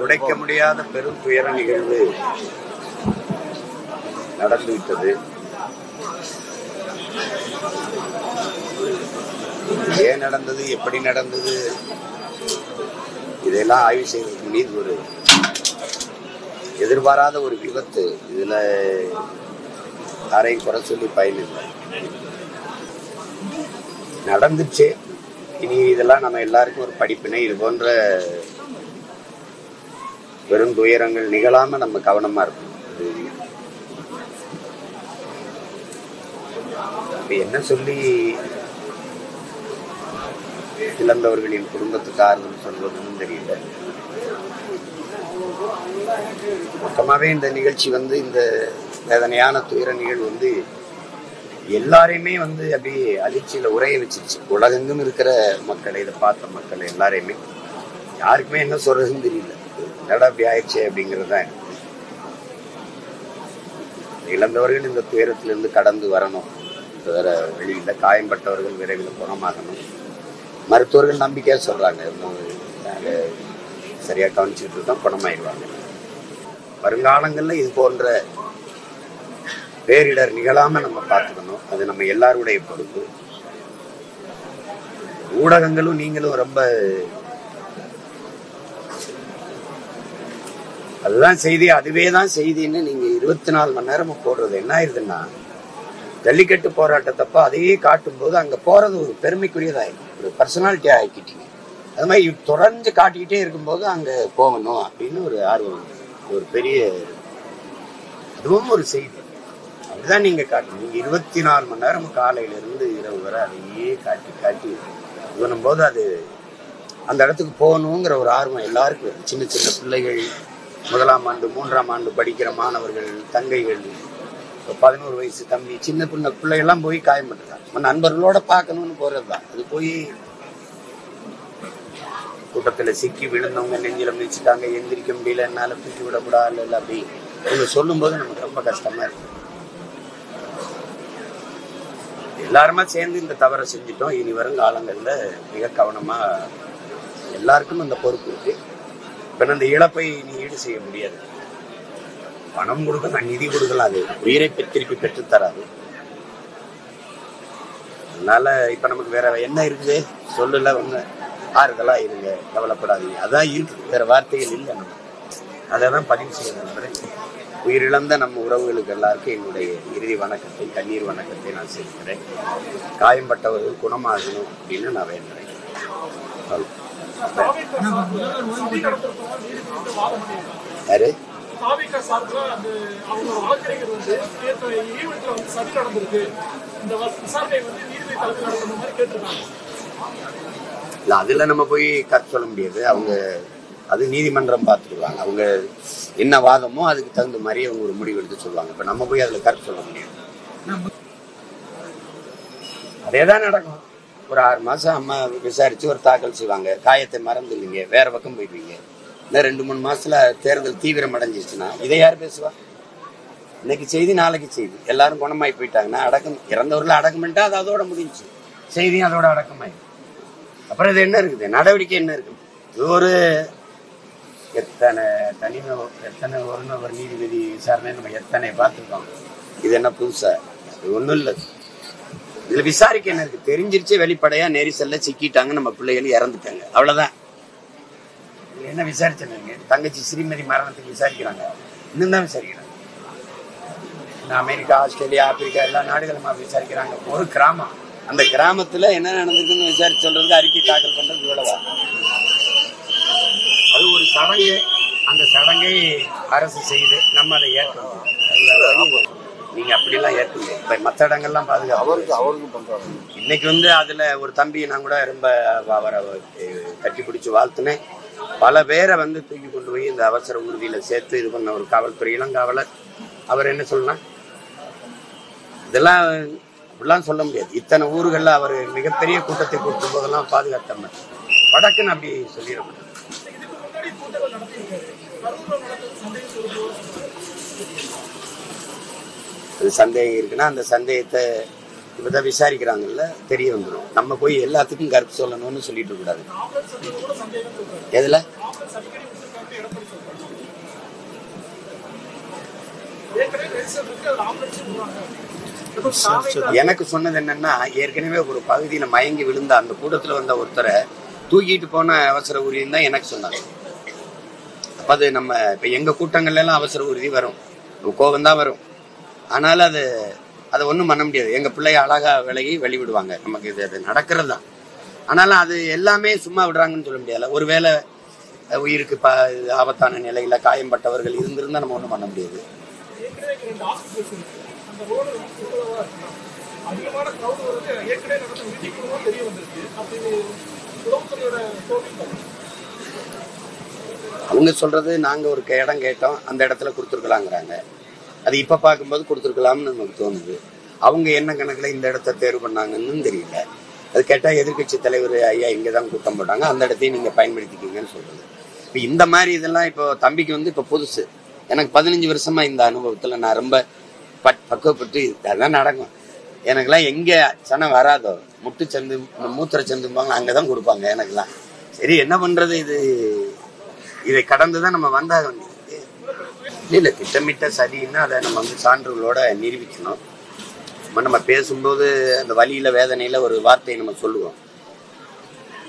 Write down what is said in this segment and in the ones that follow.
உடைக்க முடியாத பெரும் துயர நிகழ்வு நடந்துவிட்டது. ஏன் நடந்தது, எப்படி நடந்தது, இதெல்லாம் ஆய்வு செய்வதற்கு மீது ஒரு எதிர்பாராத ஒரு விபத்து. இதுல யாரையும் குறை சொல்லி பயனில்லை, நடந்துச்சு. இனி இதெல்லாம் நம்ம எல்லாருக்கும் ஒரு படிப்பினை. இது போன்ற பெரும் துயரங்கள் நிகழாம நம்ம கவனமா இருக்கணும். என்ன சொல்லி இழந்தவர்களின் குடும்பத்துக்கு ஆறுதல் சொல்வதுன்னு தெரியல. மொத்தமாவே இந்த நிகழ்ச்சி இந்த வேதனையான துயர நிகழ்வு எல்லாரையுமே அப்படியே அதிர்ச்சியில உரைய வச்சிருச்சு. உலகெங்கும் இருக்கிற மக்களை, இதை பார்த்த மக்கள் எல்லாரையுமே, யாருக்குமே என்ன சொல்றதுன்னு தெரியல. என்னடா அப்படி ஆயிடுச்சு அப்படிங்கிறது தான். இழந்தவர்கள் இந்த துயரத்திலிருந்து கடந்து வரணும், வேற வழியில. காயம்பட்டவர்கள் விரைவில் குணமாகணும். மருத்துவர்கள் நம்பிக்கையா சொல்றாங்க, நாங்க சரியா கவனிச்சுட்டு இருக்கோம், குணமாயிடுவாங்க. வருங்காலங்கள்ல இது போன்ற பேரிடர் நிகழாம நம்ம பார்த்துக்கணும். அது நம்ம எல்லாருடைய பொறுப்பு. ஊடகங்களும் நீங்களும் ரொம்ப அதுதான் செய்தி, அதுவே தான் செய்தின்னு நீங்க 24 மணி நேரமும் போடுறது என்ன ஆயிருதுன்னா, ஜல்லிக்கட்டு போராட்டத்தப்ப அதையே காட்டும் போது அங்க போறது ஒரு பெருமைக்குரியதாயிடும், ஒரு பர்சனாலிட்டி ஆக்கிட்டீங்க. அது மாதிரி தொடர்ந்து காட்டிக்கிட்டே இருக்கும்போது அங்க போகணும் அப்படின்னு ஒரு ஆர்வம், ஒரு பெரிய, அதுவும் ஒரு செய்தி. அப்படிதான் நீங்க காட்டணும். நீங்க 24 மணி நேரம் காலையில இருந்து இரவு வரை அதையே காட்டி காட்டி பண்ணும் போது அது அந்த இடத்துக்கு போகணுங்கிற ஒரு ஆர்வம் எல்லாருக்கும் வரும். சின்ன சின்ன பிள்ளைகள், 1ஆம் ஆண்டு 3ஆம் ஆண்டு படிக்கிற மாணவர்கள், தங்கைகள், 11 வயசு தம்பி, சின்ன பிள்ளைகள்லாம் போய் காயப்பட்டுருக்காங்க. நண்பர்களோட பார்க்கணும்னு போறதுதான். அது போய் கூட்டத்துல சிக்கி விழுந்தவங்க நெஞ்சில மிதிச்சுட்டாங்க, எந்திரிக்க முடியல, என்னால தூக்கி விடக்கூடாது இல்லை அப்படி இவங்க சொல்லும் போது நமக்கு ரொம்ப கஷ்டமா இருக்கு. எல்லாருமா சேர்ந்து இந்த தவறை செஞ்சுட்டோம். இனி வரும் காலங்கள்ல மிக கவனமா எல்லாருக்கும் அந்த பொறுப்பு இருக்கு. இப்ப இந்த இழப்பை நீ ஈடு செய்ய முடியாது. பணம் கொடுக்கலாம், நிதி கொடுக்கலாம், அது உயிரை திருப்பி பெற்று தராது. அதனால இப்ப நமக்கு வேற என்ன இருக்குது சொல்லல, ஒண்ணு ஆறுதலா இருங்க, கவலைப்படாதீங்க, அதான் இருக்கு, வேற வார்த்தைகள் இல்லை. நம்ம அதான் பதிவு செய்யணும். உயிரிழந்த நம்ம உறவுகளுக்கு எல்லாருக்கும் என்னுடைய இறுதி வணக்கத்தை, கண்ணீர் வணக்கத்தை நான் செலுத்துகிறேன். காயம்பட்டவர்கள் குணமாகணும் அப்படின்னு நான் வேண்டுறேன். யாரு அதுல நம்ம போய் கருத்து சொல்ல முடியாது. அவங்க அது நீதிமன்றம் பார்த்துருவாங்க. அவங்க என்ன வாதமோ அதுக்கு தகுந்த மாதிரி அவங்க ஒரு முடிவு எடுத்து சொல்லுவாங்க. இப்ப நம்ம போய் அதுல கருத்து சொல்ல முடியாது. அதேதான் நடக்கும். ஒரு 6 மாசம் அம்மா விசாரிச்சு ஒரு தாக்கல் செய்வாங்க. காயத்தை மறந்து இல்லைங்க, வேற பக்கம் போயிடுவீங்க. இன்னும் 2-3 மாசத்துல தேர்தல் தீவிரம் அடைஞ்சிச்சுன்னா இதை யார் பேசுவா? இன்னைக்கு செய்தி நாளைக்கு செய்தி. எல்லாரும் குணமாயி போயிட்டாங்கன்னா அடக்கம், இறந்தவர்களை அடக்கம் பண்ணிட்டா அது அதோட முடிஞ்சு, செய்தியும் அதோட அடக்கமாயிடும். அப்புறம் இது என்ன இருக்குது, நடவடிக்கை என்ன இருக்குது? இது ஒரு எத்தனை ஒரு நபர் நீதிபதி விசாரணை நம்ம எத்தனை பார்த்துருக்கோம். இது என்ன புதுசா? இது ஒண்ணும் இல்லை. இதுல விசாரிக்க என்ன இருக்கு? தெரிஞ்சிருச்சு, வெளிப்படையா நெரிசல்ல சிக்கிட்டாங்க, நம்ம பிள்ளைகள் இறந்துட்டாங்க, அவ்வளவுதான். என்ன விசாரிச்சாங்க? தங்கச்சி ஸ்ரீமதி மரணத்துக்கு விசாரிக்கிறாங்க, இன்னும் தான் விசாரிக்கிறாங்க. அமெரிக்கா, ஆஸ்திரேலியா, ஆப்பிரிக்கா எல்லா நாடுகளுமா விசாரிக்கிறாங்க. ஒரு கிராமம், அந்த கிராமத்துல என்ன நடந்திருக்குன்னு விசாரிச்சு சொல்றதுக்கு அறிக்கை தாக்கல் பண்றது இவ்வளவா? அது ஒரு சடங்கு. அந்த சடங்கை அரசு செய்து நம்ம அதை ஏற்கணும். நீங்க அப்படிலாம் ஏற்கணும். இப்ப மற்ற இடங்கள்லாம் பாதுகாப்பு பண்றாங்க. இன்னைக்கு அதுல ஒரு தம்பி நான் கூட ரொம்ப அவரை கட்டி பிடிச்சு வாழ்த்துனேன். பல பேரை தூக்கி கொண்டு போய் இந்த அவசர ஊர்தியில சேர்த்து இது பண்ண ஒரு காவல்துறை இளங்காவலர். அவர் என்ன சொல்லலாம்? இதெல்லாம் அப்படிலாம் சொல்ல முடியாது. இத்தனை ஊர்கள்ல அவர் மிகப்பெரிய கூட்டத்தை கூட்டும் போதெல்லாம் பாதுகாத்தம்ம வடக்குன்னு அப்படி சொல்லிடக்கூடாது. அது சந்தேகம் இருக்குன்னா அந்த சந்தேகத்தை இப்பதான் விசாரிக்கிறாங்கல்ல, தெரிய வந்துடும். நம்ம போய் எல்லாத்துக்கும் கருத்து சொல்லணும்னு சொல்லிட்டு கூடாது. எதுல எனக்கு சொன்னது என்னன்னா, ஏற்கனவே ஒரு பகுதியில மயங்கி விழுந்த அந்த கூட்டத்துல வந்த ஒருத்தரை தூக்கிட்டு போன அவசர ஊர்தின்னு தான் எனக்கு சொன்னாங்க. அப்ப அது நம்ம இப்ப எங்க கூட்டங்கள்ல எல்லாம் அவசர ஊர்தி வரும், கோபம் தான் வரும். ஆனாலும் அதை ஒன்றும் பண்ண முடியாது. எங்க பிள்ளைய அழகா விலகி வெளிவிடுவாங்க. நமக்கு இது நடக்கிறது தான். ஆனாலும் அது எல்லாமே சும்மா விடுறாங்கன்னு சொல்ல முடியாது. ஒருவேளை உயிருக்கு ஆபத்தான நிலையில காயம்பட்டவர்கள் இருந்திருந்தா நம்ம ஒன்றும் பண்ண முடியாது. அவங்க சொல்றது நாங்க ஒரு இடம் கேட்டோம், அந்த இடத்துல கொடுத்துருக்கலாங்கிறாங்க. அது இப்ப பார்க்கும்போது கொடுத்துருக்கலாம்னு நமக்கு தோணுது. அவங்க என்ன கணக்குல இந்த இடத்த தேர்வு பண்ணாங்கன்னு தெரியல. அது கேட்டா எதிர்கட்சி தலைவர் ஐயா இங்கதான் கூட்டம் போட்டாங்க, அந்த இடத்தையும் நீங்க பயன்படுத்திக்கீங்கன்னு சொல்றது. இப்ப இந்த மாதிரி இதெல்லாம் இப்போ தம்பிக்கு வந்து இப்ப புதுசு. எனக்கு 15 வருஷமா இந்த அனுபவத்துல நான் ரொம்ப பக்குவப்பட்டு அதான் நடக்கும். எனக்கெல்லாம் எங்க சனம் வராதோ முட்டு சந்து மூத்திர சந்துப்பாங்க அங்கதான் கொடுப்பாங்க எனக்கெல்லாம். சரி என்ன பண்றது, இதை கடந்துதான் நம்ம வந்தாக வேண்டியது. இல்ல திட்டமிட்ட சதின்னா அதை நம்ம வந்து சான்றுகளோட நிரூபிக்கணும். நம்ம பேசும்போது அந்த வலியில வேதனையில ஒரு வார்த்தையை நம்ம சொல்லுவோம்.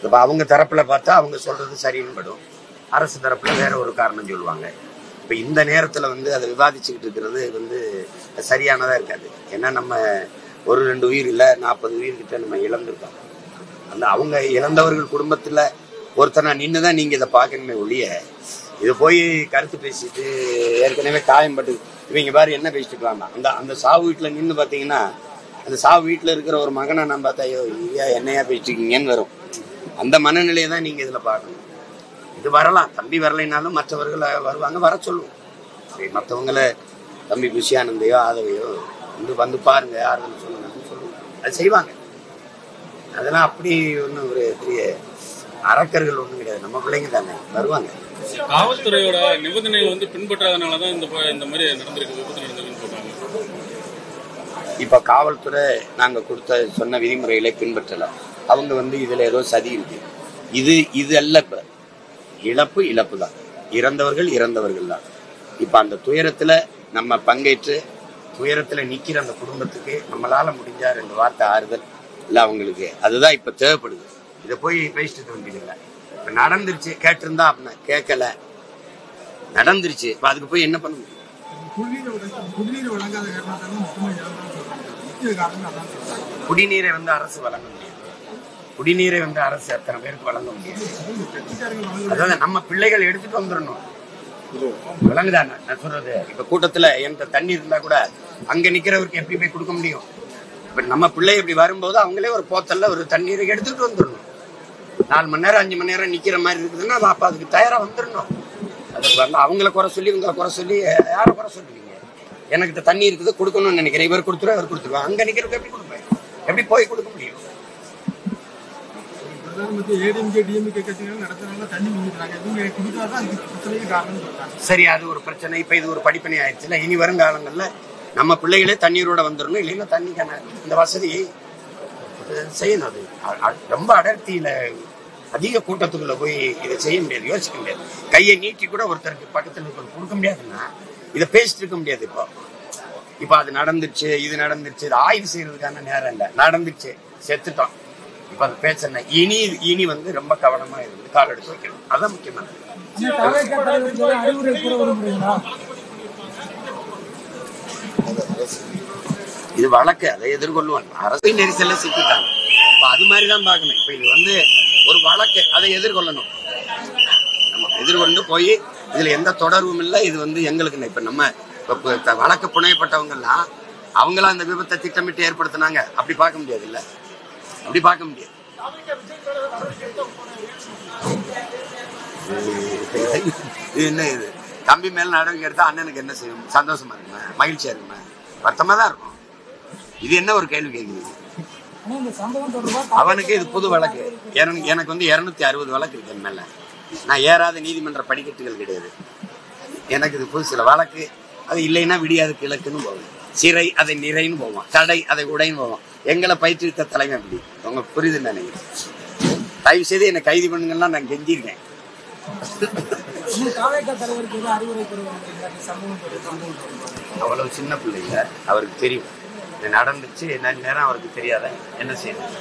இப்ப அவங்க தரப்புல பார்த்தா அவங்க சொல்றது சரின்னு படும், அரசு தரப்புல வேற ஒரு காரணம் சொல்லுவாங்க. இப்ப இந்த நேரத்துல வந்து அதை விவாதிச்சுக்கிட்டு இருக்கிறது வந்து சரியானதா இருக்காது. ஏன்னா நம்ம ஒரு 2 உயிர் இல்ல 40 உயிர்கிட்ட நம்ம இழந்திருக்கோம். அந்த அவங்க இழந்தவர்கள் குடும்பத்துல ஒருத்தனா நின்றுதான் நீங்க இதை பார்க்கணுமே ஒழிய இதை போய் கருத்து பேசிட்டு ஏற்கனவே காயம்பட்டு இவங்க பாரு என்ன பேசிட்டுக்கலாம்னா அந்த சாவு வீட்டுல நின்று பாத்தீங்கன்னா அந்த சாவு வீட்டுல இருக்கிற ஒரு மகனை நான் பார்த்தா ஐயோ ஐயா என்னையா பேசிட்டு இருக்கீங்கன்னு வரும். அந்த மனநிலையை தான் நீங்க இதுல பார்க்கணும். இது வரலாம், தம்பி வரலைனாலும் மற்றவர்களை வருவாங்க, வர சொல்லுவோம். மற்றவங்களை தம்பி புஷியானந்தையோ ஆதவையோ வந்து பாருங்க ஆறுதல் சொல்லுங்கன்னு சொல்லுவோம். அது செய்வாங்க. அதெல்லாம் அப்படி ஒன்றும் ஒரு பெரிய அரக்கர்கள் ஒன்றும் கிடையாது. நம்ம பிள்ளைங்க தானே வருவாங்க. காவல்துறையோட நிபந்தனைகள் வந்து பின்பற்றாதனாலதான் இந்த மாதிரி நடந்திருக்கு, விபத்து நடந்திருக்குன்னு சொல்றாங்க. இப்ப காவல்துறை நாங்க சொன்ன விதிமுறைகளை பின்பற்றல. அவங்க வந்து இதுல ஏதோ சதி இருக்கு. இது அல்ல. இப்ப இழப்பு தான். இறந்தவர்கள் தான். இப்ப அந்த துயரத்துல நம்ம பங்கேற்று துயரத்துல நிக்கிற அந்த குடும்பத்துக்கு நம்மளால முடிஞ்சா 2 வார்த்தை ஆறுதல் இல்ல அவங்களுக்கு, அதுதான் இப்ப தேவைப்படுது. இதை போய் பேசிட்டு வேண்டியதில்லை. இப்ப நடந்துருச்சு, கேட்டிருந்தா அப்படின்னா கேட்கல, நடந்துருச்சு. இப்ப அதுக்கு போய் என்ன பண்ண முடியும்? குடிநீரை வந்து அரசு வழங்க முடியாது. குடிநீரை வந்து அரசு அத்தனை பேருக்கு வழங்க முடியாது. அதாவது நம்ம பிள்ளைகள் எடுத்துட்டு வந்துடணும். விளங்குதான் நான் சொல்றது. இப்ப கூட்டத்துல என்கிட்ட தண்ணி இருந்தா கூட அங்க நிக்கிறவருக்கு எப்படி போய் கொடுக்க முடியும்? இப்ப நம்ம பிள்ளை இப்படி வரும்போது அவங்களே ஒரு போத்தல்ல ஒரு தண்ணீரை எடுத்துட்டு வந்துடணும். 4 மணி நேரம் 5 மணி நேரம் நிக்கிற மாதிரி இருக்குதுன்னா அப்ப அதுக்கு தயாரா வந்துடணும். அதுக்கு வந்து அவங்கள குறை சொல்லி இவங்களை குறை சொல்லி யாரை குறை சொல்லுவீங்க? எனக்கு தண்ணி இருக்குது கொடுக்கணும்னு நினைக்கிறேன், இவர் கொடுத்துருவா இவர் கொடுத்துருவா. அங்க நிக்கிறதுக்கு எப்படி கொடுப்பேன்? எப்படி போய் கொடுக்க முடியும்? சரி, அது ஒரு பிரச்சனை. இப்ப இது ஒரு படிப்பனை ஆயிடுச்சுல. இனி வருங்காலங்கள்ல நம்ம பிள்ளைகளே தண்ணீரோட வந்துடணும். இல்லைன்னா தண்ணிக்கான இந்த வசதி செய்யணும். அது ரொம்ப அடர்த்தியில அதிக கூட்டத்துக்குள்ள போய் இதை செய்ய முடியாது, யோசிக்க முடியாது. கையை நீட்டி கூட ஒருத்தருக்கு பக்கத்துல கொடுக்க முடியாதுன்னா இதை பேசிட்டு இருக்க முடியாது. இப்ப அது நடந்துருச்சு, இது நடந்துருச்சு, இது ஆய்வு செய்யறதுக்கான நேரம் இல்லை. நடந்துருச்சு, செத்துட்டோம். இப்ப அது பேச இனி வந்து ரொம்ப கவனமா இருந்து கால் எடுத்து வைக்கணும். அதான் முக்கியமானது. இது வழக்கு, அதை எதிர்கொள்ளுவாங்க. அரசு நெரிசல்ல சிக்கிட்டாங்க. இப்ப அது மாதிரிதான் பார்க்கணும். இப்ப இது வந்து ஒரு வழக்கு, அதை எதிர்கொள்ளணும். நம்ம எதிர்கொண்டு போய் இதுல எந்த தொடர்பும் இல்லை, இது வந்து எங்களுக்கு இப்ப நம்ம வழக்கு புனையப்பட்டவங்கலாம் அவங்களாம் அந்த விபத்தை திட்டமிட்டு ஏற்படுத்தினாங்க அப்படி பார்க்க முடியாது. இல்ல அப்படி பார்க்க முடியாது. இது என்ன, இது தம்பி மேல நடவடிக்கை எடுத்தா அண்ணனுக்கு என்ன செய்யும்? சந்தோஷமா இருக்குமா? மகிழ்ச்சியா இருக்குமா? வருத்தமா தான் இருக்கும். இது என்ன ஒரு கேள்வி கேட்குது? அவனுக்கு இது புது வழக்கு. எனக்கு வந்து 260 வழக்கு இருக்கு மேல. நான் ஏறாத நீதிமன்ற படிக்கட்டுகள் கிடையாது. எனக்கு இது புது சில வழக்கு. அது இல்லைன்னா விடியாது கிழக்குன்னு போவோம், சிறை அதை நிறைன்னு போவோம், தடை அதை உடைன்னு போவோம். எங்களை பயிற்றுவித்த தலைமை அப்படி. உங்க புரியுதுன்னு நினைக்கிறேன். தயவு செய்து என்னை கைது பண்ணுங்கன்னா நான் கெஞ்சிருக்கேன். தாவேகா தலைவருக்கு ஏதோ அறிவுரை பெறுவாங்க சம்பவம். அவ்வளவு சின்ன பிள்ளை இல்லை, அவருக்கு தெரியும் இது நடந்துச்சு. என்ன நேரம் அவருக்கு தெரியாத என்ன செய்யணும்.